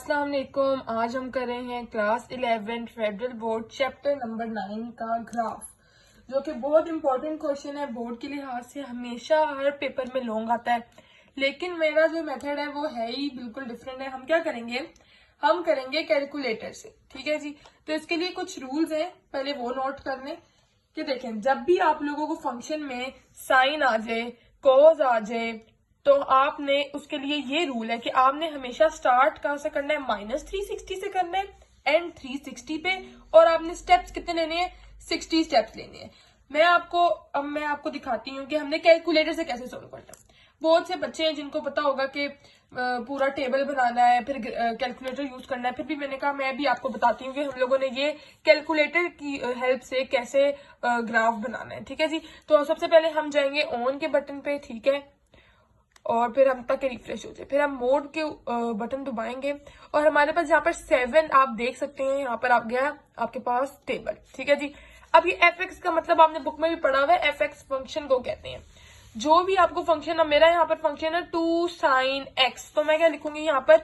अस्सलाम वालेकुम। आज हम कर रहे हैं class 11 federal board chapter number 9 का ग्राफ, जो कि बहुत इंपॉर्टेंट क्वेश्चन है। बोर्ड के लिहाज से हमेशा हर पेपर में लॉन्ग आता है, लेकिन मेरा जो मेथड है वो है ही बिल्कुल डिफरेंट है। हम क्या करेंगे, हम करेंगे कैलकुलेटर से। ठीक है जी। तो इसके लिए कुछ रूल्स हैं, पहले वो नोट कर लें कि देखें, जब भी आप लोगों को फंक्शन में साइन आ जाए, कॉज आ जाए, तो आपने उसके लिए ये रूल है कि आपने हमेशा स्टार्ट कहां से करना है, -360 से करना है एंड 360 पे, और आपने स्टेप्स कितने लेने हैं, 60 स्टेप्स लेने हैं। मैं आपको दिखाती हूँ कि हमने कैलकुलेटर से कैसे सोल्व करना है। बहुत से बच्चे हैं जिनको पता होगा कि पूरा टेबल बनाना है, फिर कैलकुलेटर यूज करना है। फिर भी मैंने कहा मैं भी आपको बताती हूँ कि हम लोगों ने ये कैलकुलेटर की हेल्प से कैसे ग्राफ बनाना है। ठीक है जी। तो सबसे पहले हम जाएंगे ऑन के बटन पे, ठीक है, और फिर हम तक रिफ्रेश हो जाए, फिर हम मोड के बटन दबाएंगे और हमारे पास यहाँ पर 7 आप देख सकते हैं। यहाँ पर आप गया आपके पास टेबल। ठीक है जी। अब ये fx का मतलब आपने बुक में भी पढ़ा हुआ है, fx फंक्शन को कहते हैं। जो भी आपको फंक्शन, अब मेरा यहाँ पर फंक्शन है 2 sin x, तो मैं क्या लिखूंगी यहाँ पर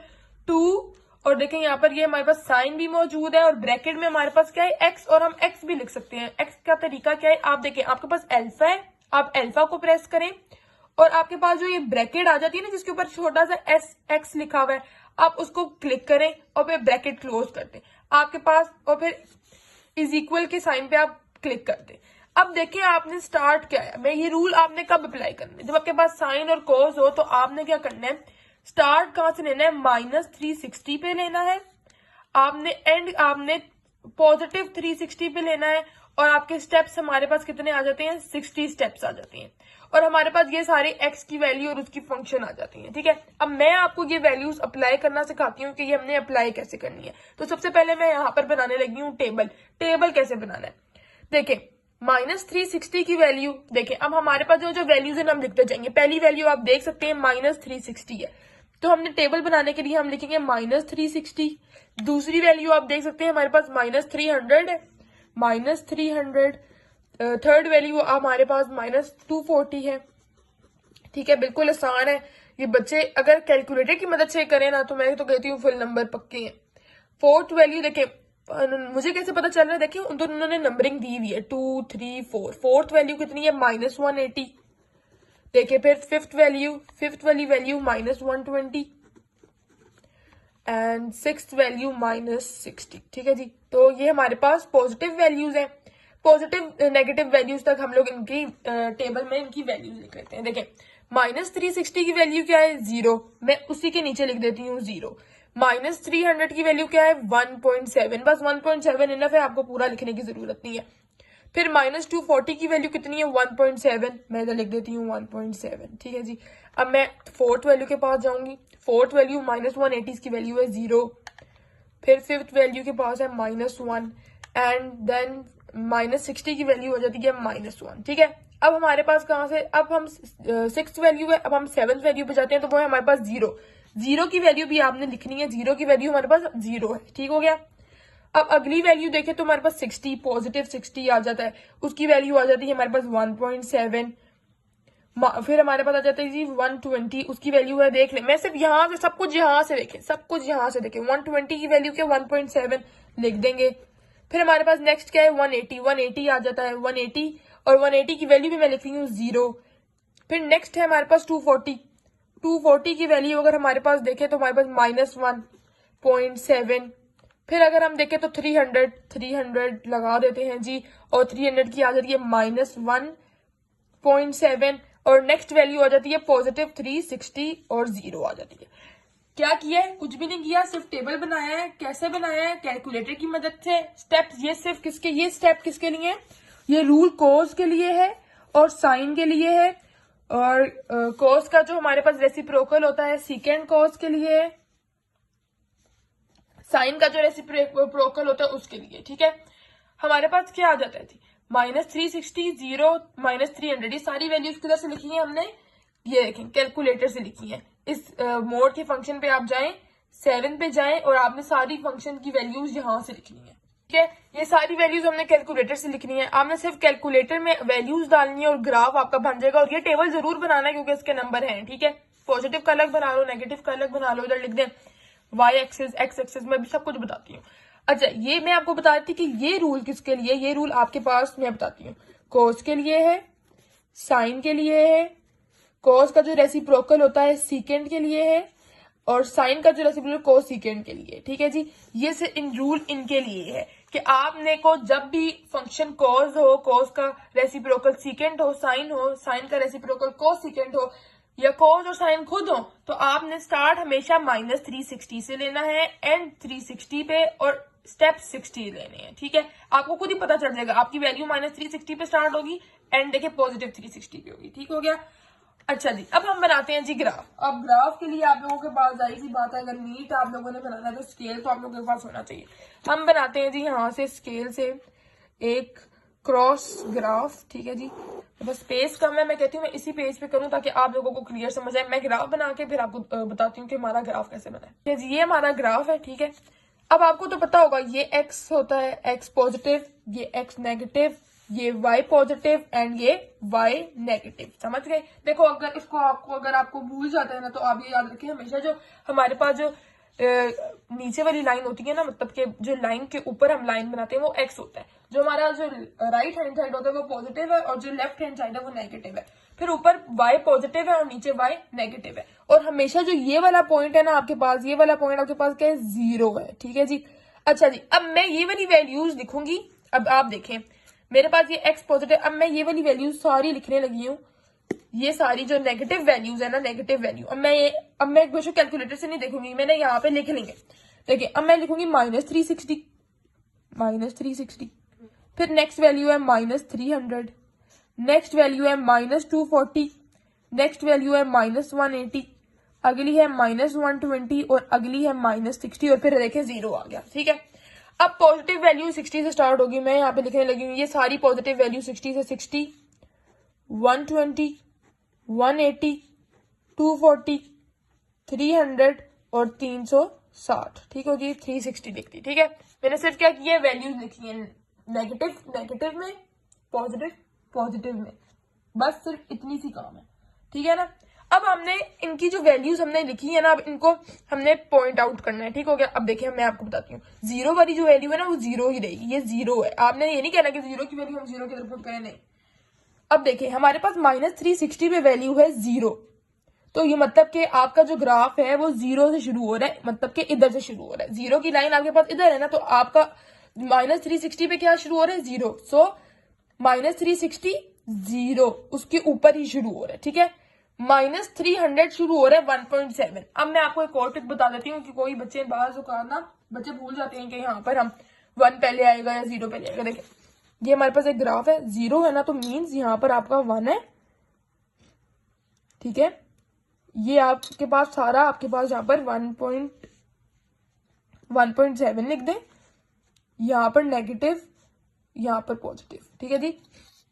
2, और देखें यहाँ पर ये हमारे पास साइन भी मौजूद है और ब्रैकेट में हमारे पास क्या है, x, और हम x भी लिख सकते हैं। x का तरीका क्या है, आप देखें आपके पास अल्फा है, आप अल्फा को प्रेस करें और आपके पास जो ये ब्रैकेट आ जाती है ना, जिसके ऊपर छोटा सा एस एक्स लिखा हुआ है, आप उसको क्लिक करें और फिर ब्रैकेट क्लोज कर दें आपके पास, और फिर इज इक्वल के साइन पे आप क्लिक कर दें। अब देखिए आपने स्टार्ट क्या है, मैं ये रूल आपने कब अप्लाई करना है, जब आपके पास साइन और कोस हो। तो आपने क्या करना है, स्टार्ट कहां से लेना है, -360 पे लेना है आपने, एंड आपने पॉजिटिव 360 पे लेना है, और आपके स्टेप्स हमारे पास कितने आ जाते हैं, 60 स्टेप्स आ जाती हैं, और हमारे पास ये सारे एक्स की वैल्यू और उसकी फंक्शन आ जाती है। ठीक है। अब मैं आपको ये वैल्यूज अप्लाई करना सिखाती हूँ कि ये हमने अप्लाई कैसे करनी है। तो सबसे पहले मैं यहाँ पर बनाने लगी हूँ टेबल। टेबल कैसे बनाना है, देखें -360 की वैल्यू, देखें अब हमारे पास जो जो वैल्यूज है हम लिखते जाएंगे। पहली वैल्यू आप देख सकते हैं -360 है, तो हमने टेबल बनाने के लिए हम लिखेंगे -360। दूसरी वैल्यू आप देख सकते हैं हमारे पास -300 है, -300। थर्ड वैल्यू हमारे पास -240 है। ठीक है, बिल्कुल आसान है। ये बच्चे अगर कैलकुलेटर की मदद से करें ना, तो मैं तो कहती हूँ फुल नंबर पक्के हैं। फोर्थ वैल्यू देखें, मुझे कैसे पता चल रहा है, देखिए उन्होंने नंबरिंग दी हुई है 2 3 4। फोर्थ वैल्यू कितनी है, -180। देखिए फिर फिफ्थ वाली वैल्यू -120 एंड सिक्स्थ वैल्यू -60। ठीक है जी। तो ये हमारे पास पॉजिटिव वैल्यूज है। पॉजिटिव नेगेटिव वैल्यूज तक हम लोग इनकी टेबल में इनकी वैल्यूज लिख लेते हैं। देखें -360 की वैल्यू क्या है, 0, मैं उसी के नीचे लिख देती हूँ 0। -300 की वैल्यू क्या है, 1.7, बस 1.7 इनफ है, आपको पूरा लिखने की जरूरत नहीं है। फिर -240 की वैल्यू कितनी है, 1.7, मैं इधर लिख देती हूँ 1.7। ठीक है जी। अब मैं फोर्थ वैल्यू के पास जाऊंगी। फोर्थ वैल्यू -180 की वैल्यू है 0। फिर फिफ्थ वैल्यू के पास है -1, एंड देन -60 की वैल्यू हो जाती है -1। ठीक है। अब हमारे पास कहां से, अब हम सिक्स वैल्यू है, अब हम सेवंथ वैल्यू पे जाते हैं, तो वो है हमारे पास 0। 0 की वैल्यू भी आपने लिखनी है, 0 की वैल्यू हमारे पास 0 है। ठीक हो गया। अब अगली वैल्यू देखें तो हमारे पास 60, पॉजिटिव 60 आ जाता है, उसकी वैल्यू आ जाती है हमारे पास 1.7। फिर हमारे पास आ जाता है जी 120, उसकी वैल्यू है, देख ले, मैं सिर्फ यहाँ से सब कुछ यहाँ से देखें, सब कुछ यहाँ से देखें। 120 की वैल्यू क्या, 1.7 लिख देंगे। फिर हमारे पास नेक्स्ट क्या है, 180 आ जाता है, 180, और 180 की वैल्यू भी मैं लिख रही हूँ 0। फिर नेक्स्ट है हमारे पास 240 की वैल्यू अगर हमारे पास देखें तो हमारे पास -1.7। फिर अगर हम देखें तो 300 लगा देते हैं जी, और 300 की आ जाती है -1.7, और नेक्स्ट वैल्यू आ जाती है पॉजिटिव 360 और 0 आ जाती है। क्या किया है, कुछ भी नहीं किया, सिर्फ टेबल बनाया है। कैसे बनाया है, कैलकुलेटर की मदद से। स्टेप्स ये सिर्फ किसके, ये स्टेप किसके लिए है, ये रूल कोस के लिए है और साइन के लिए है, और कोस का जो हमारे पास रेसिप्रोकल होता है सीकेंड कोस के लिए है, साइन का जो रेसिप्रोकल होता है उसके लिए। ठीक है। हमारे पास क्या आ जाता है, -360, 0, -300, ये सारी वैल्यूज किधर से लिखी है हमने, ये देखें कैलकुलेटर से लिखी है। इस मोड के फंक्शन पे आप जाएं, 7 पे जाएं, और आपने सारी फंक्शन की वैल्यूज यहां से लिखनी है। ठीक है। ये सारी वैल्यूज हमने कैलकुलेटर से लिखनी है। आपने सिर्फ कैलकुलेटर में वैल्यूज डालनी है और ग्राफ आपका बन जाएगा। और ये टेबल जरूर बनाना है क्योंकि इसके नंबर हैं। ठीक है। पॉजिटिव का अलग बना लो, नेगेटिव का अलग बना लो, इधर लिख दें वाई एक्सिस, एक्स एक्सिस, मैं भी सब कुछ बताती हूँ। अच्छा, ये मैं आपको बता रही थी कि ये रूल किसके लिए, ये रूल आपके पास मैं बताती हूँ, कोस के लिए है, साइन के लिए है, कोस का जो रेसिप्रोकल होता है सीकेंड के लिए है, और साइन का जो रेसिप्रोकल कोस सीकेंड के लिए। ठीक है जी, ये से इन रूल इनके लिए है कि आपने को जब भी फंक्शन कोस हो, कोस का रेसिप्रोकल सीकेंड हो, साइन का रेसिप्रोकल कोस सीकेंड हो, या कोस और साइन खुद हो, तो आपने स्टार्ट हमेशा -360 से लेना है, एंड 360 पे, और स्टेप 60 लेने हैं। ठीक है, आपको खुद ही पता चल जाएगा, आपकी वैल्यू -360 पे स्टार्ट होगी, एंड देखिए पॉजिटिव 360 पे होगी। ठीक हो गया। अच्छा जी, अब हम बनाते हैं जी ग्राफ। अब ग्राफ के लिए आप लोगों के पास जाहिर सी बात है, अगर नीट आप लोगों ने बनाना है तो स्केल तो आप लोगों के पास होना चाहिए। हम बनाते हैं जी यहाँ से स्केल से एक क्रॉस ग्राफ। ठीक है जी, तो बस पेज कम है, मैं कहती हूँ मैं इसी पेज पे करूँ ताकि आप लोगों को क्लियर समझ आए। मैं ग्राफ बना के फिर आपको बताती हूँ कि हमारा ग्राफ कैसे बना है। ठीक है जी, ये हमारा ग्राफ है। ठीक है, अब आपको तो पता होगा ये एक्स होता है, एक्स पॉजिटिव, ये एक्स नेगेटिव, ये y पॉजिटिव, एंड ये y नेगेटिव। समझ गए। देखो, अगर इसको अगर आपको भूल जाता है ना, तो आप ये याद रखें हमेशा जो हमारे पास जो नीचे वाली लाइन होती है ना, मतलब कि जो लाइन के ऊपर हम लाइन बनाते हैं वो x होता है, जो हमारा जो राइट हैंड साइड होता है वो पॉजिटिव है, और जो लेफ्ट हैंड साइड है वो नेगेटिव है। फिर ऊपर y पॉजिटिव है और नीचे y नेगेटिव है, और हमेशा जो ये वाला पॉइंट है ना आपके पास, ये वाला पॉइंट आपके पास क्या है, 0 है। ठीक है जी। अच्छा जी, अब मैं ये वाली वैल्यूज लिखूंगी। अब आप देखें, मेरे पास ये x पॉजिटिव, अब मैं ये वाली वैल्यूज सारी लिखने लगी हूँ, ये सारी जो नेगेटिव वैल्यूज है ना, नेगेटिव वैल्यू, अब मैं एक बेशक कैलकुलेटर से नहीं देखूंगी, मैंने यहाँ पे लिख लेंगे। देखिए, अब मैं लिखूंगी -360, फिर नेक्स्ट वैल्यू है -300, नेक्स्ट वैल्यू है -240, नेक्स्ट वैल्यू है -180, अगली है -120, और अगली है -60, और फिर देखें 0 आ गया। ठीक है, अब पॉजिटिव वैल्यू 60 से स्टार्ट होगी, मैं यहाँ पे लिखने लगी हूँ ये सारी पॉजिटिव वैल्यू 60 से 60, 120, 180, 240, 300 और 360। ठीक हो गई, 360 लिख दी। ठीक है, मैंने सिर्फ क्या किया, वैल्यूज लिखी है, नेगेटिव में, पॉजिटिव में, बस सिर्फ इतनी सी काम है। ठीक है ना। अब हमने इनकी जो वैल्यूज हमने लिखी है ना, अब इनको हमने पॉइंट आउट करना है। ठीक हो गया। अब देखिए, मैं आपको बताती हूँ, 0 वाली जो वैल्यू है ना वो 0 ही रहेगी, ये 0 है। आपने ये नहीं कहना कि 0 की वैल्यू हम 0 की तरफ पुट करें, नहीं। अब देखिए, हमारे पास -360 पे वैल्यू है 0, तो ये मतलब कि आपका जो ग्राफ है वो 0 से शुरू हो रहा है, मतलब कि इधर से शुरू हो रहा है। 0 की लाइन आपके पास इधर है ना, तो आपका -360 पे क्या शुरू हो रहा है, 0। सो -360 0 उसके ऊपर ही शुरू हो रहा है। ठीक है, -300 शुरू हो रहा है 1.7। अब मैं आपको एक और ट्रिक बता देती हूँ कि कोई बच्चे बाहर जुकाम ना, बच्चे भूल जाते हैं कि यहाँ पर हम 1 पहले आएगा या 0 पहले आएगा। देखिए, ये हमारे पास एक ग्राफ है, 0 है ना, तो मीन्स यहाँ पर आपका 1 है। ठीक है, ये आपके पास सारा, आपके पास यहाँ पर 1.7 लिख दें, यहाँ पर नेगेटिव, यहाँ पर पॉजिटिव। ठीक है जी,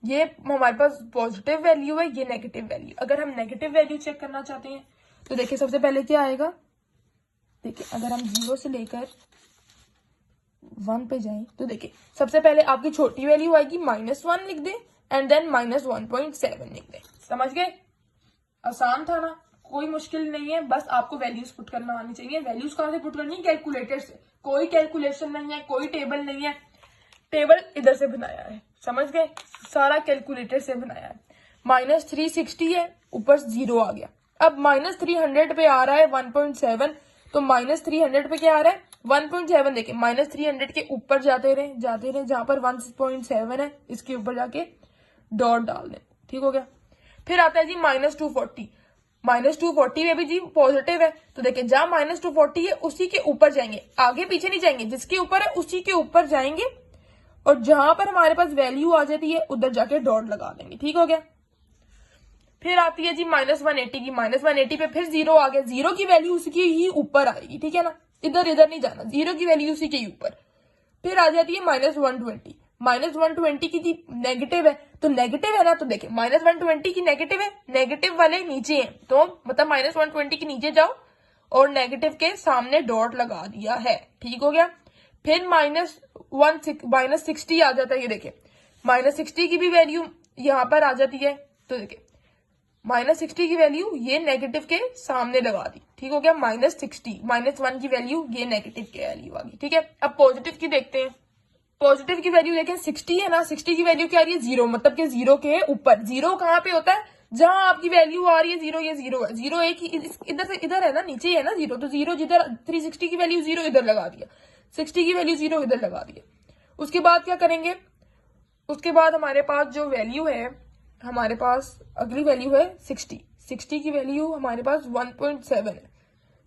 ये हमारे पास पॉजिटिव वैल्यू है, ये नेगेटिव वैल्यू। अगर हम नेगेटिव वैल्यू चेक करना चाहते हैं तो देखिए, सबसे पहले क्या आएगा, देखिए अगर हम 0 से लेकर 1 पे जाएं तो देखिए, सबसे पहले आपकी छोटी वैल्यू आएगी, -1 लिख दें, एंड देन -1.7 लिख दें। समझ गए, आसान था ना, कोई मुश्किल नहीं है, बस आपको वैल्यूज पुट करना आनी चाहिए। वैल्यूज कहाँ से पुट करनी है, कैलकुलेटर से। कोई कैलकुलेशन नहीं है, कोई टेबल नहीं है, टेबल इधर से बनाया है। समझ गए, सारा कैलकुलेटर से बनाया है। -360 है, ऊपर 0 आ गया। अब -300 पे आ रहा है 1.7, तो -300 पे क्या आ रहा है, 1.7। देखिए, -300 के ऊपर जाते रहे, जहां पर 1.7 है इसके ऊपर जाके डॉट डाल दें। ठीक हो गया। फिर आता है जी -240, -240 में भी जी पॉजिटिव है, तो देखिए जहां -240 है उसी के ऊपर जाएंगे, आगे पीछे नहीं जाएंगे, जिसके ऊपर है उसी के ऊपर जाएंगे, और जहां पर हमारे पास वैल्यू आ जाती है उधर जाके डॉट लगा देंगे। ठीक हो गया। फिर आती है जी -180 की, -180 पे फिर 0 आ गया, 0 की वैल्यू उसकी ही ऊपर आएगी। ठीक है ना, इधर नहीं जाना, 0 की वैल्यू उसी के ऊपर। फिर आ जाती है -120, -120 की जी नेगेटिव है, तो नेगेटिव है ना, तो देखिए -120 की नेगेटिव है, नेगेटिव वाले नीचे है, तो मतलब -120 के नीचे जाओ और नेगेटिव के सामने डॉट लगा दिया है। ठीक हो गया। फिर -60 आ जाता है, ये देखिए -60 की भी वैल्यू यहाँ पर आ जाती है, तो देखिए -60 की वैल्यू ये नेगेटिव के सामने लगा दी, ठीक हो गया। -60 -1 की वैल्यू ये नेगेटिव की वैल्यू आ गई, ठीक है। अब पॉजिटिव की देखते हैं। पॉजिटिव की वैल्यू देखें 60 है ना, 60 की वैल्यू क्या आ रही है 0, मतलब कि 0 के ऊपर। 0 कहाँ पे होता है, जहां आपकी वैल्यू आ रही है 0, ये 0 है। 0 एक ही इधर से इधर है ना, नीचे ही है ना 0, तो 0 जिधर 360 की वैल्यू 0 इधर लगा दिया, 60 की वैल्यू 0 इधर लगा दिया। उसके बाद क्या करेंगे, उसके बाद हमारे पास जो वैल्यू है, हमारे पास अगली वैल्यू है 60। 60 की वैल्यू हमारे पास 1.7 है।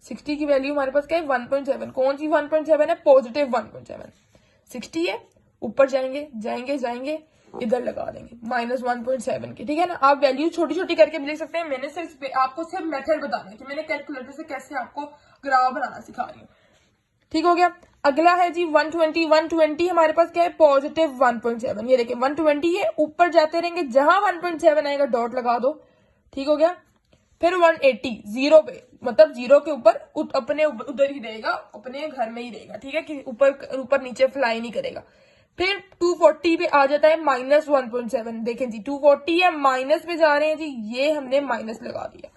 60 की वैल्यू हमारे पास क्या है 1.7। कौन सी 1.7 है, पॉजिटिव 1.7। 60 है, ऊपर जाएंगे जाएंगे जाएंगे, इधर लगा देंगे -1.7 के, ठीक है ना। आप वैल्यू छोटी छोटी करके भी लिख सकते हैं। मैंने सिर्फ आपको सिर्फ मेथड बताना है कि मैंने कैलकुलेटर से कैसे आपको ग्राफ बनाना सिखा रही हूँ, ठीक हो गया। अगला है जी 120। 120 हमारे पास क्या है, पॉजिटिव 1.7। ये देखिए 120 है, ऊपर जाते रहेंगे, जहां 1.7 आएगा डॉट लगा दो, ठीक हो गया। फिर 180 0 पे, मतलब 0 के ऊपर अपने उधर ही रहेगा, अपने घर में ही रहेगा, ठीक है, कि ऊपर ऊपर नीचे फ्लाई नहीं करेगा। फिर 240 पे आ जाता है -1.7। देखें जी 240 है, माइनस पे जा रहे हैं जी, ये हमने माइनस लगा दिया,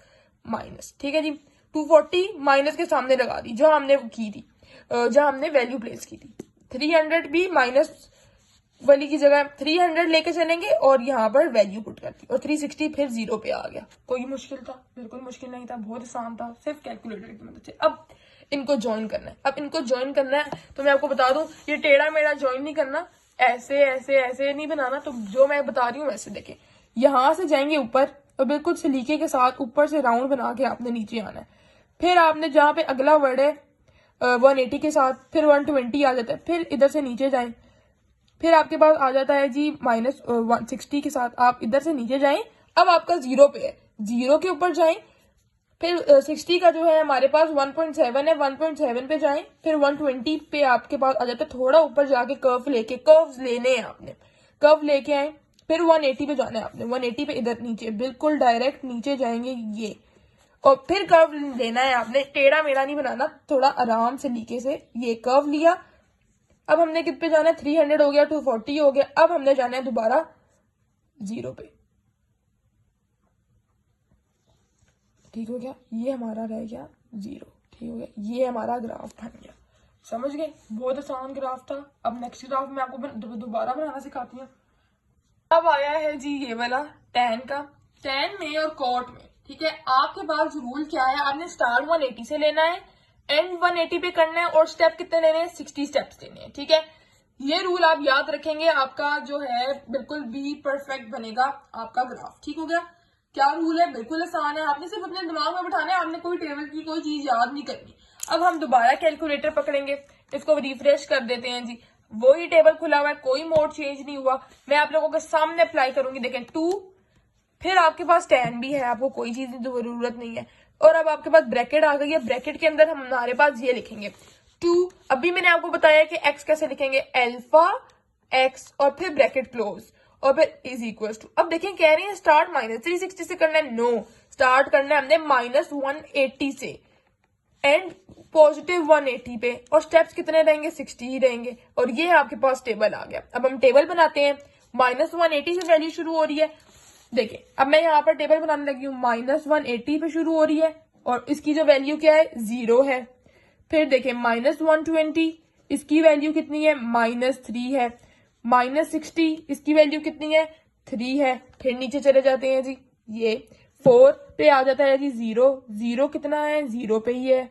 माइनस, ठीक है जी। 240 माइनस के सामने लगा दी, जो हमने की थी, जहां हमने वैल्यू प्लेस की थी। 300 भी माइनस वाली की जगह 300 लेके चलेंगे और यहाँ पर वैल्यू पुट कर दी, और 360 फिर 0 पे आ गया। कोई मुश्किल था, बिल्कुल मुश्किल नहीं था, बहुत आसान था, सिर्फ कैलकुलेटर की मदद से। अब इनको ज्वाइन करना है। अब इनको ज्वाइन करना है तो मैं आपको बता दूं, ये टेढ़ा मेढ़ा ज्वाइन नहीं करना, ऐसे ऐसे ऐसे नहीं बनाना। तो जो मैं बता रही हूँ वैसे देखें, यहां से जाएंगे ऊपर और बिल्कुल सलीके के साथ ऊपर से राउंड बना के आपने नीचे आना है। फिर आपने जहाँ पे अगला वर्ड है 180 के साथ, फिर 120 आ जाता है, फिर इधर से नीचे जाएं, फिर आपके पास आ जाता है जी -160 के साथ, आप इधर से नीचे जाएं। अब आपका 0 पे है, 0 के ऊपर जाएं, फिर 60 का जो है हमारे पास 1.7 है, 1.7 पे जाएं, फिर 120 पे आपके पास आ जाता है। थोड़ा ऊपर जाके कर्व लेके, कर्व्स लेने हैं आपने, कर्व लेके आए, फिर 180 पे जाना है आपने। 180 पे इधर नीचे बिल्कुल डायरेक्ट नीचे जाएंगे ये, और फिर कर्व लेना है आपने, टेढ़ा मेढ़ा नहीं बनाना, थोड़ा आराम से लीके से ये कर्व लिया। अब हमने कित पे जाना है, 300 हो गया, 240 हो गया। अब हमने जाना है दोबारा 0 पे, ठीक हो गया। ये हमारा रह गया 0, ठीक हो गया। ये हमारा ग्राफ बन गया, समझ गए, बहुत आसान ग्राफ था। अब नेक्स्ट ग्राफ मैं आपको दोबारा बनाना सिखाती हूँ। अब आया है जी ये वाला tan का, tan में और cot में, ठीक है। आपके पास रूल क्या है, आपने स्टार्ट 180 से लेना है, एंड 180 पे करना है, और स्टेप कितने लेने हैं, 60 स्टेप्स लेने हैं, ठीक है। ये रूल आप याद रखेंगे, आपका जो है बिल्कुल भी परफेक्ट बनेगा आपका ग्राफ, ठीक हो गया। क्या रूल है, बिल्कुल आसान है, आपने सिर्फ अपने दिमाग में बिठाना है, आपने कोई टेबल की कोई चीज याद नहीं करनी। अब हम दोबारा कैलकुलेटर पकड़ेंगे, इसको रिफ्रेश कर देते हैं जी। वही टेबल खुला हुआ है, कोई मोड चेंज नहीं हुआ। मैं आप लोगों के सामने अप्लाई करूंगी, देखें 2, फिर आपके पास tan भी है, आपको कोई चीज की जरूरत नहीं है। और अब आपके पास ब्रैकेट आ गई है, ब्रैकेट के अंदर हमारे पास ये लिखेंगे 2। अभी मैंने आपको बताया कि x कैसे लिखेंगे, अल्फा x, और फिर ब्रैकेट क्लोज, और फिर इज इक्वल टू। अब देखें कह रही है स्टार्ट -360 से करना है, नो, स्टार्ट करना है हमने -180 से, एंड पॉजिटिव 180 पे, और स्टेप्स कितने रहेंगे, 60 ही रहेंगे। और ये आपके पास टेबल आ गया। अब हम टेबल बनाते हैं, -180 से वैल्यू शुरू हो रही है। देखिए अब मैं यहाँ पर टेबल बनाने लगी हूँ, -180 पे शुरू हो रही है, और इसकी जो वैल्यू क्या है 0 है। फिर देखें -120, इसकी वैल्यू कितनी है, -3 है। -60, इसकी वैल्यू कितनी है, 3 है। फिर नीचे चले जाते हैं जी, ये 4 पे आ जाता है जी 0, 0 कितना है, 0 पे ही है।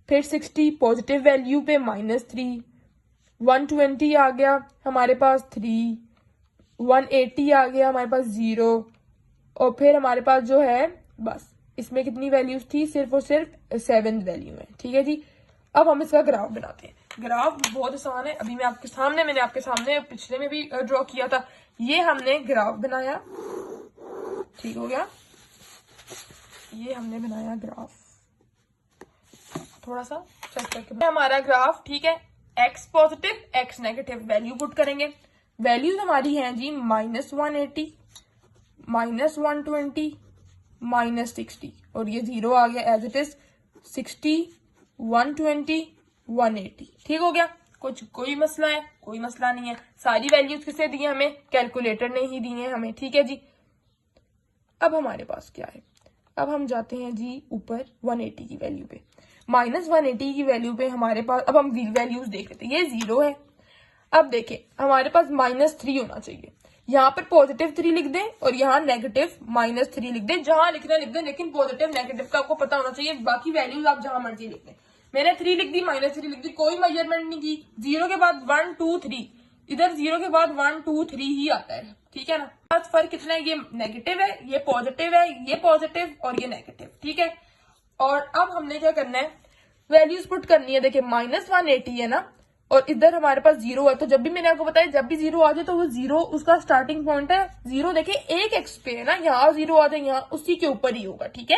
फिर 60 पॉजिटिव वैल्यू पे -3, 120 आ गया हमारे पास 3, 180 आ गया हमारे पास 0, और फिर हमारे पास जो है बस इसमें कितनी वैल्यूज थी, सिर्फ और सिर्फ 7 वैल्यू है, ठीक है जी। अब हम इसका ग्राफ बनाते हैं। ग्राफ बहुत आसान है, अभी मैंने आपके सामने पिछले में भी ड्रॉ किया था। ये हमने ग्राफ बनाया, ठीक हो गया, ये हमने बनाया ग्राफ, थोड़ा सा चेक करके हमारा ग्राफ, ठीक है। x positive x negative, value put करेंगे। वैल्यूज हमारी हैं जी -180, -120, -60, और ये 0 आ गया एज इट इज, 60, 120, 180, ठीक हो गया। कोई मसला है, कोई मसला नहीं है। सारी वैल्यूज किससे दी है हमें, कैलकुलेटर ने ही दी है हमें, ठीक है जी। अब हमारे पास क्या है, अब हम जाते हैं जी ऊपर 180 की वैल्यू पे, -180 की वैल्यू पे हमारे पास, अब हम वैल्यूज देख लेते हैं, ये 0 है। अब देखें हमारे पास -3 होना चाहिए, यहाँ पर +3 लिख दें और यहाँ -3 लिख दें, जहां लिखना लिख दें, लेकिन पॉजिटिव नेगेटिव का आपको पता होना चाहिए, बाकी वैल्यूज आप जहां मर्जी लिख दें। मैंने 3 लिख दी, -3 लिख दी, कोई मेजरमेंट नहीं की, 0 के बाद 1 2 3, इधर 0 के बाद 1 2 3 ही आता है, ठीक है ना। बस फर्क कितना है, ये नेगेटिव है, ये पॉजिटिव है, ये पॉजिटिव और ये नेगेटिव, ठीक है। और अब हमने क्या करना है, वैल्यूज पुट करनी है। देखिए -180 है ना, और इधर हमारे पास 0 है, तो जब भी मैंने आपको बताया जब भी 0 आ जाए तो वो 0 उसका स्टार्टिंग पॉइंट है। 0 देखिए एक एक्स पे है ना, यहाँ 0 आ जाए, यहाँ उसी के ऊपर ही होगा, ठीक है।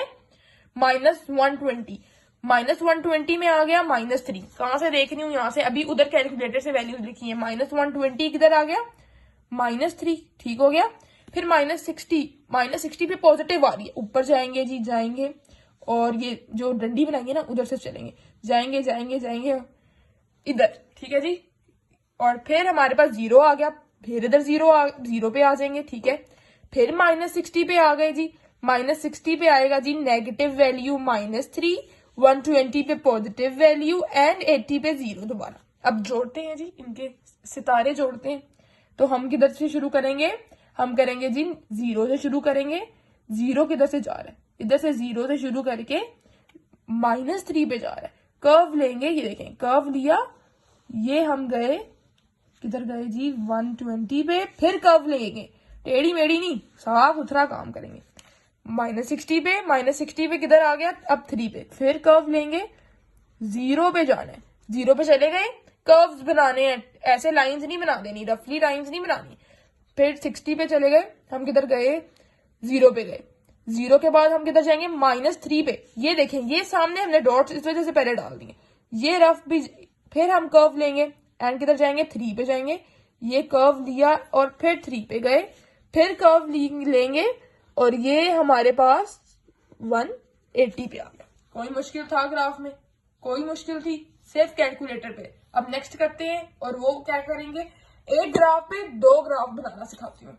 -120, -120 में आ गया -3, कहां से देख रही हूँ, यहाँ से, अभी उधर कैलकुलेटर से वैल्यूज लिखी है। -120 किधर आ गया, -3, ठीक हो गया। फिर -60 पे पॉजिटिव आ रही है, ऊपर जाएंगे जी, जाएंगे और ये जो डंडी बनाएंगे ना उधर से चलेंगे, जाएंगे जाएंगे जाएंगे इधर, ठीक है जी। और फिर हमारे पास 0 आ गया, फिर इधर 0 पे आ जाएंगे, ठीक है। फिर -60 पे आ गए जी, -60 पे आएगा जी नेगेटिव वैल्यू -3, 120 पे पॉजिटिव वैल्यू एंड 80 पे 0 दोबारा। अब जोड़ते हैं जी, इनके सितारे जोड़ते हैं। तो हम किधर से शुरू करेंगे, हम करेंगे जी 0 से शुरू करेंगे। 0 किधर से जा रहा है, इधर से 0 से शुरू करके -3 पे जा रहा है। कर्व लेंगे, ये देखें कर्व लिया, ये हम गए किधर गए जी 120 पे, फिर कर्व लेंगे, टेढ़ी मेढ़ी नहीं, साफ सुथरा काम करेंगे। -60 पे किधर आ गया, अब 3 पे, फिर कर्व लेंगे, 0 पे जाना है, 0 पे चले गए, कर्व्स बनाने हैं, ऐसे लाइंस नहीं बना देनी, रफली लाइंस नहीं बनानी। फिर 60 पे चले गए, हम किधर गए 0 पे गए, 0 के बाद हम किधर जाएंगे -3 पे। ये देखें ये सामने हमने डॉट्स इस वजह से पहले डाल दिए, ये रफ भी। फिर हम कर्व लेंगे एंड किधर जाएंगे 3 पे जाएंगे, ये कर्व लिया और फिर 3 पे गए, फिर कर्व लेंगे और ये हमारे पास 180 पे आ गया। कोई मुश्किल था ग्राफ में, कोई मुश्किल थी, सिर्फ कैलकुलेटर पे। अब नेक्स्ट करते हैं, और वो क्या करेंगे, एक ग्राफ पे 2 ग्राफ बनाना सिखाती हूँ।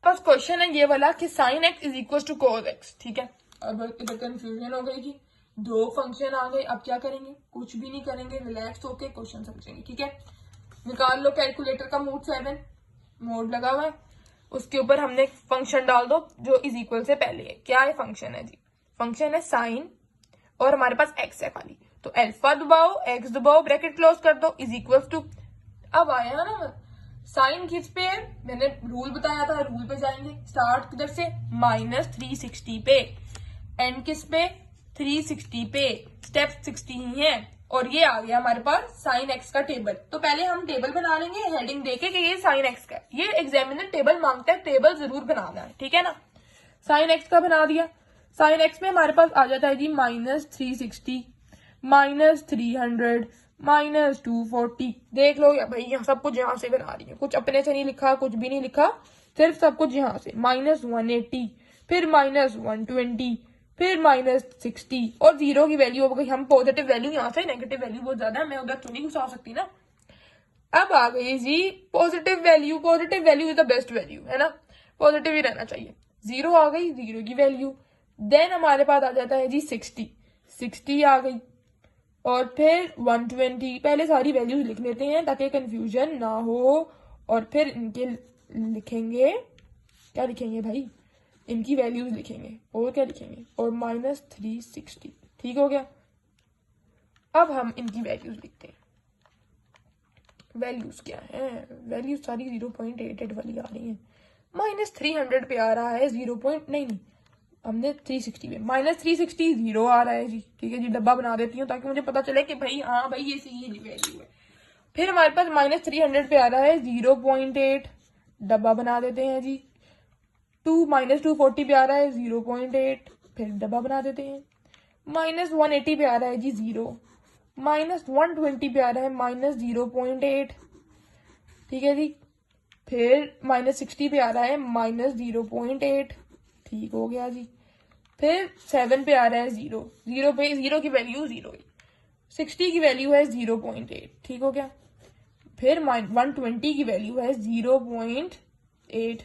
बस क्वेश्चन है ये वाला कि sin x is equal to cos x, ठीक है। अब इधर कंफ्यूजन हो गई कि 2 फंक्शन आ गए, अब क्या करेंगे, कुछ भी नहीं करेंगे, रिलैक्स होके क्वेश्चन समझेंगे, ठीक है। निकाल लो कैलकुलेटर का मोड 7, मोड लगा हुआ है, उसके ऊपर हमने फंक्शन डाल दो जो इज इक्वल से पहले है। क्या है फंक्शन है जी, फंक्शन है साइन और हमारे पास x है खाली, तो अल्फा दबाओ, x दबाओ, ब्रैकेट क्लोज कर दो, इज इक्वल टू, अब आया ना साइन किस पे है, मैंने रूल बताया था, रूल पे जाएंगे, स्टार्ट किधर से -360 पे, एंड किस पे 360 पे, स्टेप 60 ही है। और ये आ गया हमारे पास साइन एक्स का टेबल। तो पहले हम टेबल बना लेंगे हेडिंग देके कि ये साइन एक्स का, ये एग्जामिनर टेबल मांगता है, टेबल जरूर बनाना है, ठीक है ना। साइन एक्स का बना दिया, साइन एक्स में हमारे पास आ जाता है जी -360, -300, -240। देख लो या भाई, यहाँ सब कुछ यहाँ से बना रही है, कुछ अपने से नहीं लिखा, कुछ भी नहीं लिखा, सिर्फ सब कुछ यहाँ से। -180, फिर -120, फिर -60 और 0 की वैल्यू हो गई, हम पॉजिटिव वैल्यू यहाँ से, नेगेटिव वैल्यू बहुत ज्यादा है, मैं उधर तो नहीं घुसा सकती ना। अब आ गई जी positive value, positive value is the best value, है ना, पॉजिटिव ही रहना चाहिए। 0 आ गई, 0 की वैल्यू, देन हमारे पास आ जाता है जी 60 आ गई, और फिर 120। पहले सारी वैल्यूज लिख लेते हैं ताकि कंफ्यूजन ना हो, और फिर इनके लिखेंगे, क्या लिखेंगे भाई, इनकी वैल्यूज लिखेंगे, और क्या लिखेंगे, और -360, ठीक हो गया। अब हम इनकी वैल्यूज लिखते हैं, वैल्यूज क्या है, वैल्यूज सारी 0.88 वाली आ रही है, -300 पे आ रहा है 0. नहीं, हमने 360 पे, -360 0 आ रहा है जी, ठीक है जी। डब्बा बना देती हूँ ताकि मुझे पता चले कि भाई हाँ भाई ये सही वैल्यू है। फिर हमारे पास -300 पे आ रहा है 0.8, डब्बा बना देते हैं जी। -240 पे आ रहा है 0.8, फिर डब्बा बना देते हैं। -180 पे आ रहा है जी 0, -120 पे आ रहा है -0.8, ठीक है जी। फिर -60 पे आ रहा है -0.8, ठीक हो गया जी। फिर 7 पे आ रहा है 0 पे, 0 की वैल्यू 0 है, 60 की वैल्यू है 0.8, ठीक हो गया। फिर 120 की वैल्यू है 0.8,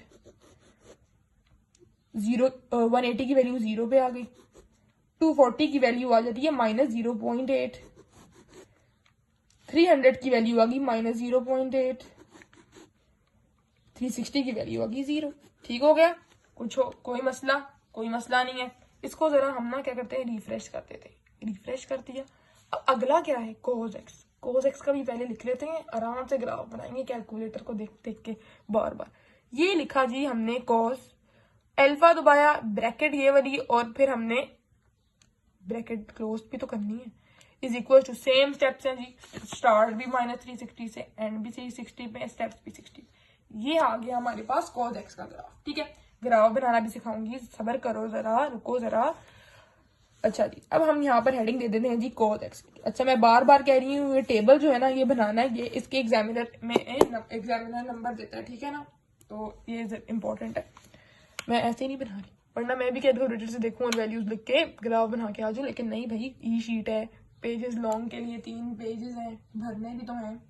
180 की वैल्यू 0 पे आ गई, 240 की वैल्यू आ जाती है -0.8, 300 की वैल्यू आ गई -0.8, 360 की वैल्यू आ गई 0। ठीक हो गया, कोई मसला नहीं है। इसको जरा हम ना क्या करते हैं, रिफ्रेश कर देते हैं, रिफ्रेश कर दिया। अब अगला क्या है, cos x। cos x का भी पहले लिख लेते हैं, आराम से ग्राफ बनाएंगे कैलकुलेटर को देख देख के बार बार। ये लिखा जी हमने cos, अल्फा दबाया, ब्रैकेट ये वाली, और फिर हमने ब्रैकेट क्लोज भी तो करनी है, is equal to same steps हैं जी, स्टार्ट भी -360 से, एंड भी 360 पे, स्टेप्स भी 60। ये आ गया हमारे पास cos x का ग्राफ। ठीक है, ग्राफ बनाना भी सिखाऊंगी, सब्र करो जरा, रुको जरा। अच्छा जी, अब हम यहाँ पर हेडिंग दे देते हैं जी cos x। अच्छा, मैं बार बार कह रही हूँ, ये टेबल जो है ना, ये बनाना है, ये इसके एग्जामिनर नंबर देता है, ठीक है ना, तो ये इंपॉर्टेंट है। मैं ऐसे नहीं बना रही, वरना मैं भी कैलकुलेटर से देखूँ और वैल्यूज लिख के ग्राफ बना के आ जाऊँ, लेकिन नहीं भाई, ई शीट है, पेजेस लॉन्ग के लिए 3 पेजेस हैं, भरने भी तो हैं।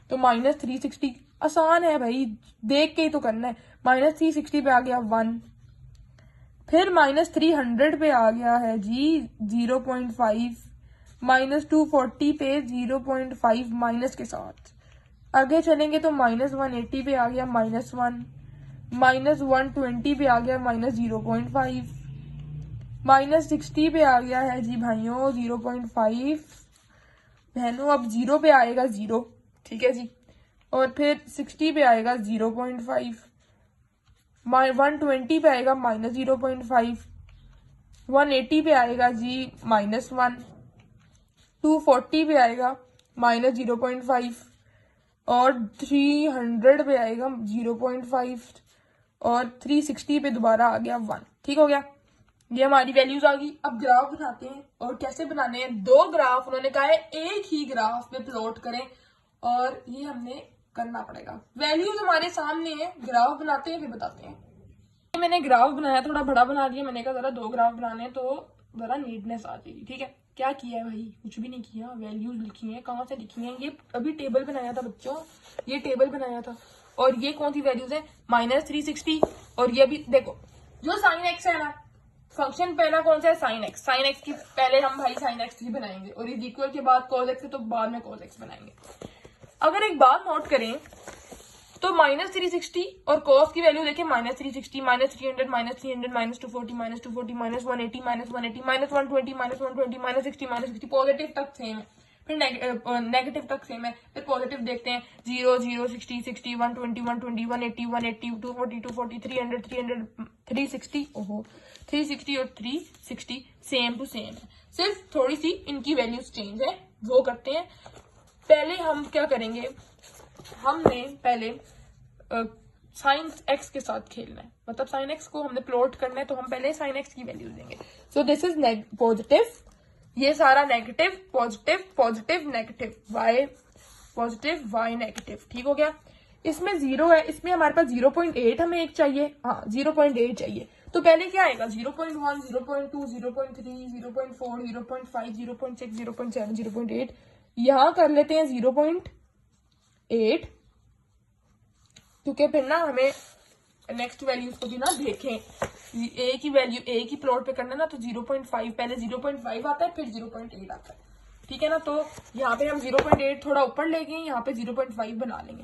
तो -360 आसान है भाई, देख के ही तो करना है। -360 पे आ गया 1, फिर -300 पे आ गया है जी 0.5, -240 पे 0.5 माइनस के साथ। आगे चलेंगे तो -180 पे आ गया -1, -120 पे आ गया -0.5, -60 पे आ गया है जी भाइयों 0.5, बहनों अब 0 पे आएगा 0, ठीक है जी, और फिर 60 पे आएगा 0.5, 120 पे आएगा -0.5, 180 पे आएगा जी -1, 240 पे आएगा -0.5, और 300 पे आएगा 0.5, और 360 पे दोबारा आ गया 1। ठीक हो गया, ये हमारी वैल्यूज आ गई। अब ग्राफ बनाते हैं, और कैसे बनाने हैं, 2 ग्राफ उन्होंने कहा है एक ही ग्राफ पे प्लॉट करें, और ये हमने करना पड़ेगा। वैल्यूज हमारे सामने है, ग्राफ बनाते हैं फिर बताते हैं। मैंने ग्राफ बनाया, थोड़ा बड़ा बना दिया, मैंने कहा जरा 2 ग्राफ बनाने तो जरा नीटनेस आ जाएगी। ठीक है, क्या किया है भाई, कुछ भी नहीं किया, वैल्यूज लिखी है, कहाँ से लिखी है, ये अभी टेबल बनाया था बच्चों, ये टेबल बनाया था, और ये कौन सी वैल्यूज है, -360, और ये भी देखो जो साइन एक्स है ना, फंक्शन पहला कौन सा है, साइन एक्स, साइन एक्स की पहले हम भाई साइन एक्स ही बनाएंगे, और इज इक्वल के बाद कॉस एक्स है, तो बाद में कॉस एक्स बनाएंगे। अगर एक बात नोट करें तो -360 और cos की वैल्यू देखें, -360, -300, -300, -240, -240, -180, -180, -120, -120, -60, -60, पॉजिटिव तक सेम है, फिर नेगेटिव तक सेम है, फिर पॉजिटिव देखते हैं, 0, 0, 60, 60, 120, 120, 180, 180, 240, 240, 300, 300, 360, ओहो 360 और 360 सेम टू सेम है, सिर्फ थोड़ी सी इनकी वैल्यूज चेंज है, वो करते हैं। पहले हम क्या करेंगे, हमने पहले साइन एक्स के साथ खेलना है, मतलब साइन एक्स को हमने प्लॉट करना है, तो हम पहले साइन एक्स की वैल्यू देंगे। सो दिस इज पॉजिटिव, ये सारा negative, positive, positive, negative, Y positive, Y negative. ठीक हो गया, इसमें 0 है, इसमें हमारे पास 0.8 हमें एक चाहिए, हाँ 0.8 चाहिए, तो पहले क्या आएगा 0.1, 0.2, 0.3, 0.4, 0.5, 0.6, 0.7, 0.8, यहां कर लेते हैं 0.8, क्योंकि फिर ना हमें नेक्स्ट वैल्यूज को भी ना देखें, एक ही वैल्यू एक ही प्लॉट पे करना ना, तो 0.5 पहले 0.5 आता है, फिर 0.8 आता है, ठीक है ना, तो यहाँ पे हम 0.8 थोड़ा ऊपर ले गए, यहाँ पे 0.5 बना लेंगे,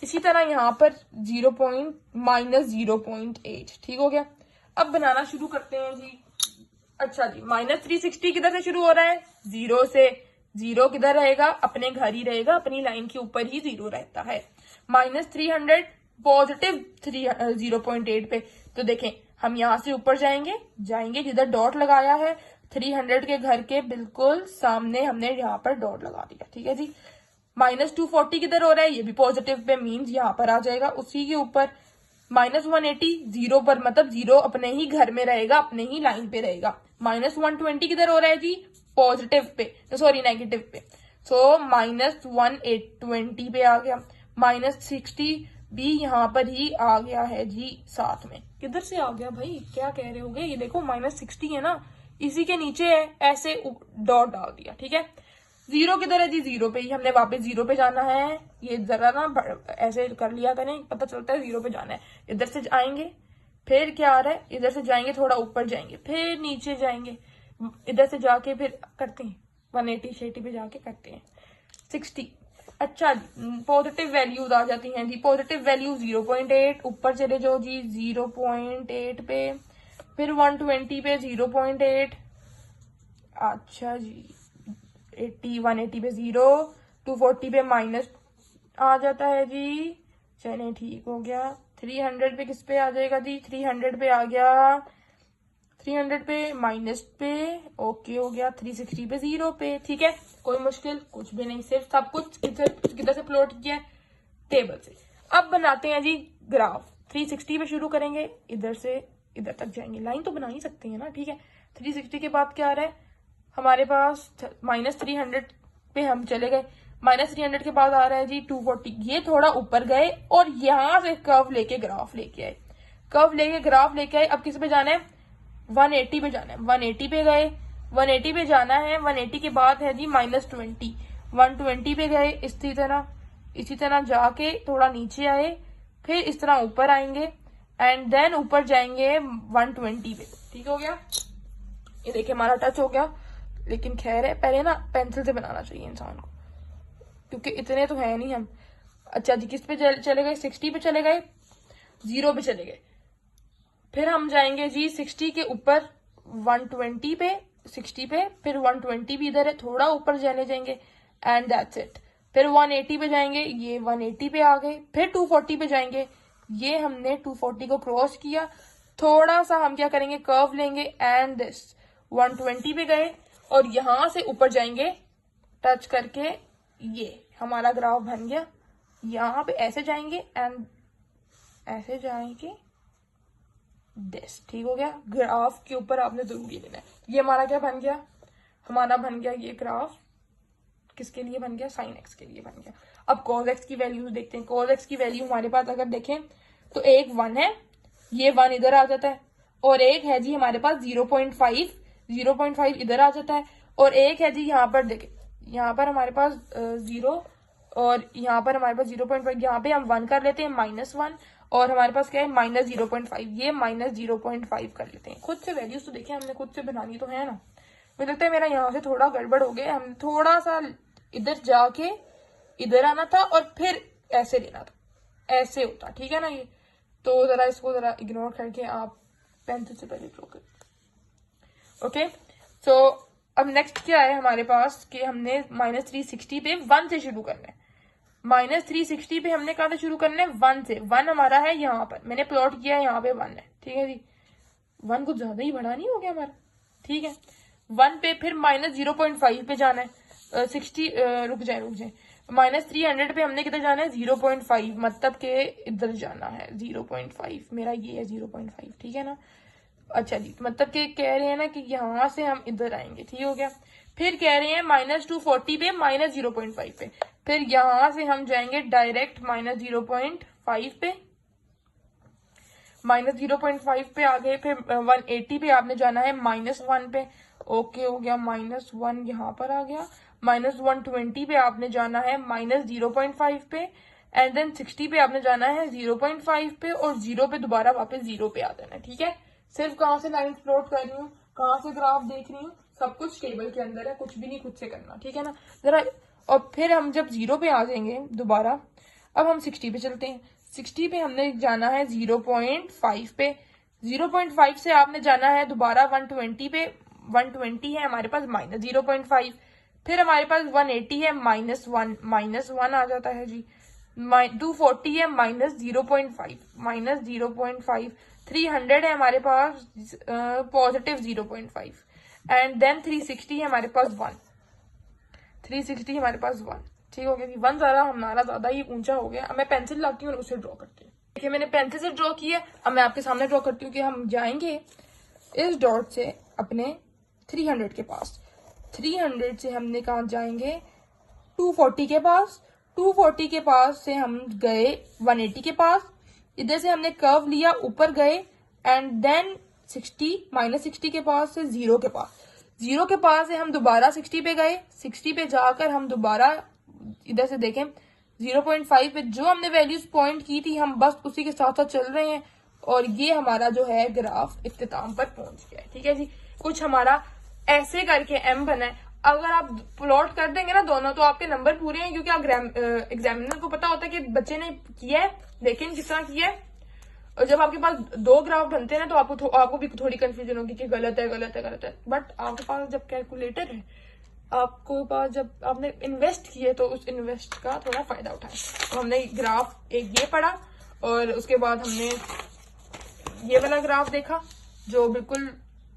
इसी तरह यहाँ पर -0.8। ठीक हो गया, अब बनाना शुरू करते हैं जी। अच्छा जी, -360 किधर से शुरू हो रहा है, 0 से, 0 किधर रहेगा, अपने घर ही रहेगा, अपनी लाइन के ऊपर ही 0 रहता है, -300 पॉजिटिव 0.8 पे, तो देखें हम यहां से ऊपर जाएंगे जिधर डॉट लगाया है, 300 के घर के बिल्कुल सामने हमने यहाँ पर डॉट लगा दिया। ठीक है जी, -240 किधर हो रहा है, ये भी पॉजिटिव पे, मीन्स यहाँ पर आ जाएगा, उसी के ऊपर -180 0 पर, मतलब 0 अपने ही घर में रहेगा, अपने ही लाइन पे रहेगा। -120 किधर हो रहा है जी, पॉजिटिव पे, सॉरी नेगेटिव पे, सो -120 पे आ गया, -60 भी यहाँ पर ही आ गया है जी साथ में। किधर से आ गया भाई, क्या कह रहे होगे, ये देखो -60 है ना, इसी के नीचे है, ऐसे डॉट डाल दिया। ठीक है, 0 किधर है जी, 0 पे ही, हमने वापस 0 पे जाना है, ये जरा ना ऐसे कर लिया करें, पता चलता है 0 पे जाना है। इधर से आएंगे फिर क्या आ रहा है, इधर से जाएंगे थोड़ा ऊपर जाएंगे, फिर नीचे जाएंगे, इधर से जाके फिर करते हैं 180 शेटी पे जाके करते हैं 60। अच्छा पॉजिटिव वैल्यूज आ जाती हैं जी, पॉजिटिव वैल्यू 0.8, ऊपर चले जाओ जी 0.8 पे, फिर 120 पे 0.8, अच्छा जी 180 पे 0, 240 पे माइनस आ जाता है जी, चले ठीक हो गया। 300 पे किस पे आ जाएगा जी, 300 पे आ गया, 300 पे माइनस पे, ओके हो गया। 360 पे 0 पे, ठीक है, कोई मुश्किल कुछ भी नहीं, सिर्फ सब कुछ किधर से प्लॉट किया है, टेबल से। अब बनाते हैं जी ग्राफ। 360 पे शुरू करेंगे, इधर से इधर तक जाएंगे, लाइन तो बना ही सकते हैं ना, ठीक है। 360 के बाद क्या आ रहा है हमारे पास, -300 पे हम चले गए, -300 के बाद आ रहा है जी 240, ये थोड़ा ऊपर गए और यहां से कर्व लेके ग्राफ लेके आए, कर्व लेके ग्राफ लेके आए। अब किस पे जाना है, 180 पे जाना है, 180 पे गए, 180 पे जाना है, 180 के बाद है जी -20, 120 पे गए, इसी तरह जाके थोड़ा नीचे आए, फिर इस तरह ऊपर आएंगे एंड देन ऊपर जाएंगे 120 पे, ठीक हो गया। ये देखिए हमारा टच हो गया, लेकिन खैर है, पहले ना पेंसिल से बनाना चाहिए इंसान को, क्योंकि इतने तो है नहीं हम। अच्छा जी किस पे चले गए, 60 पे चले गए, 0 पे चले गए, फिर हम जाएंगे जी 60 के ऊपर 120 पे, 60 पे, फिर 120 भी इधर है, थोड़ा ऊपर जाएंगे एंड दैट्स इट। फिर 180 पे जाएंगे, ये 180 पे आ गए, फिर 240 पे जाएंगे, ये हमने 240 को क्रॉस किया, थोड़ा सा हम क्या करेंगे कर्व लेंगे एंड दिस 120 पे गए और यहां से ऊपर जाएंगे टच करके, ये हमारा ग्राफ बन गया। यहाँ पे ऐसे जाएंगे एंड ऐसे जाएंगे, दिस, ठीक हो गया। ग्राफ के ऊपर आपने जरूर ये लेना है। ये हमारा क्या बन गया, हमारा बन गया ये ग्राफ किसके लिए बन गया, साइन एक्स के लिए बन गया। अब कॉस एक्स की वैल्यूज देखते हैं। कॉस एक्स की वैल्यू हमारे पास अगर देखें तो एक 1 है, ये 1 इधर आ जाता है, और एक है जी हमारे पास 0.5, 0.5 इधर आ जाता है, और एक है जी यहाँ पर देखें, यहाँ पर हमारे पास 0 और यहाँ पर हमारे पास 0.5, यहाँ पे हम 1 कर लेते हैं -1, और हमारे पास क्या है -0.5, ये -0.5 कर लेते हैं। खुद से वैल्यूज तो देखें, हमने खुद से बनानी तो है ना। मुझे लगता है मेरा यहाँ से थोड़ा गड़बड़ हो गया, हम थोड़ा सा इधर जाके इधर आना था और फिर ऐसे लेना था, ऐसे होता, ठीक है ना। ये तो जरा इसको जरा इग्नोर करके आप पेंसिल से पहले ड्रॉ कर, ओके। सो अब नेक्स्ट क्या है हमारे पास कि हमने -360 पे 1 से शुरू करना है। -360 पे हमने कहा था शुरू करना है 1 से, 1 हमारा है यहाँ पर, मैंने प्लॉट किया है, यहाँ पे 1 है, ठीक है जी। 1 कुछ ज्यादा ही बड़ा नहीं हो गया हमारा, ठीक है। 1 पे फिर -0.5 पे जाना है, 60 रुक जाए -300 पे हमने किधर जाना है 0.5, मतलब के इधर जाना है 0.5, मेरा ये है 0.5, ठीक है ना। अच्छा जी, मतलब कि कह रहे हैं ना कि यहाँ से हम इधर आएंगे, ठीक हो गया। फिर कह रहे हैं -240 पे -0.5 पे, फिर यहाँ से हम जाएंगे डायरेक्ट -0.5 पे, -0.5 पे आ गए, फिर 180 पे आपने जाना है -1 पे, ओके हो गया, -1 यहाँ पर आ गया। -120 पे आपने जाना है -0.5 पे, एंड देन 60 पे आपने जाना है 0.5 पे, और 0 पे दोबारा वापस 0 पे आ जाना है, ठीक है। सिर्फ कहाँ से लाइन प्लॉट कर रही हूँ, कहाँ से ग्राफ देख रही हूँ, सब कुछ टेबल के अंदर है, कुछ भी नहीं खुद से करना, ठीक है ना जरा। और फिर हम जब 0 पे आ जाएंगे दोबारा, अब हम 60 पे चलते हैं। 60 पे हमने जाना है 0.5 पे, 0.5 से आपने जाना है दोबारा 120 पे, 120 है हमारे पास -0.5, फिर हमारे पास 180 है -1 आ जाता है जी, 240 है -0.5, 300 है हमारे पास +0.5, एंड देन 360 है हमारे पास 1, 360 हमारे पास 1, ठीक हो गया जी। 1 हमारा ज्यादा ही ऊंचा हो गया। अब मैं पेंसिल लाती हूँ और उसे ड्रॉ करती हूँ। देखिए मैंने पेंसिल से ड्रॉ किया, अब मैं आपके सामने ड्रॉ करती हूँ कि हम जाएंगे इस डॉट से अपने 300 के पास, 300 से हमने कहा जाएंगे 240 के पास, 240 के पास से हम गए 180 के पास, इधर से हमने कर्व लिया ऊपर गए, एंड देन 60 -60 के पास से 0 के पास, 0 के पास से हम दोबारा 60 पे गए, 60 पे जाकर हम दोबारा इधर से देखें 0.5 पे जो हमने वैल्यूज पॉइंट की थी हम बस उसी के साथ साथ चल रहे हैं, और ये हमारा जो है ग्राफ इख्तिताम पर पहुंच गया है। ठीक है जी, कुछ हमारा ऐसे करके एम बना है। अगर आप प्लॉट कर देंगे ना दोनों तो आपके नंबर पूरे हैं, क्योंकि आप एग्जामिनर को पता होता है कि बच्चे ने किया है, लेकिन किस तरह किया है। और जब आपके पास दो ग्राफ बनते हैं ना तो आपको भी थोड़ी कंफ्यूजन होगी कि गलत है गलत है गलत है। बट आपके पास जब कैलकुलेटर है, आपको पास जब आपने इन्वेस्ट किए तो उस इन्वेस्ट का थोड़ा फायदा उठाए। तो हमने ग्राफ एक ये पढ़ा और उसके बाद हमने ये वाला ग्राफ देखा जो बिल्कुल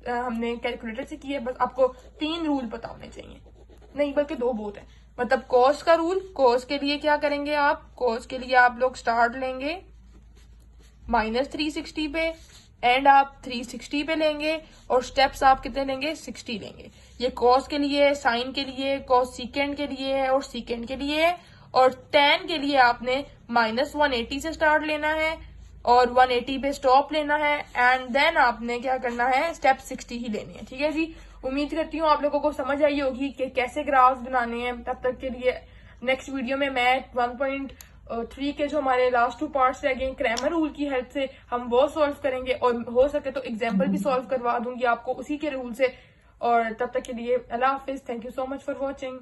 हमने कैलकुलेटर से किया। बस आपको 3 रूल पता होने चाहिए, नहीं बल्कि 2 बहुत है। मतलब कॉस का रूल, कॉस के लिए क्या करेंगे आप, कॉस के लिए आप लोग स्टार्ट लेंगे -360 पे, एंड आप 360 पे लेंगे और स्टेप्स आप कितने लेंगे, 60 लेंगे। ये कॉस के लिए, साइन के लिए, कॉस सीकेंड के लिए है और सीकेंड के लिए है। और tan के लिए आपने -180 से स्टार्ट लेना है और 180 पे स्टॉप लेना है, एंड देन आपने क्या करना है, स्टेप 60 ही लेनी है। ठीक है जी, उम्मीद करती हूँ आप लोगों को समझ आई होगी कि कैसे ग्राफ्स बनाने हैं। तब तक के लिए नेक्स्ट वीडियो में मैं 1.3 के जो हमारे लास्ट 2 पार्ट्स रह गए क्रैमर रूल की हेल्प से हम वो सॉल्व करेंगे, और हो सके तो एग्जाम्पल भी सॉल्व करवा दूंगी आपको उसी के रूल से। और तब तक के लिए अल्लाह हाफिज, thank you so much for watching.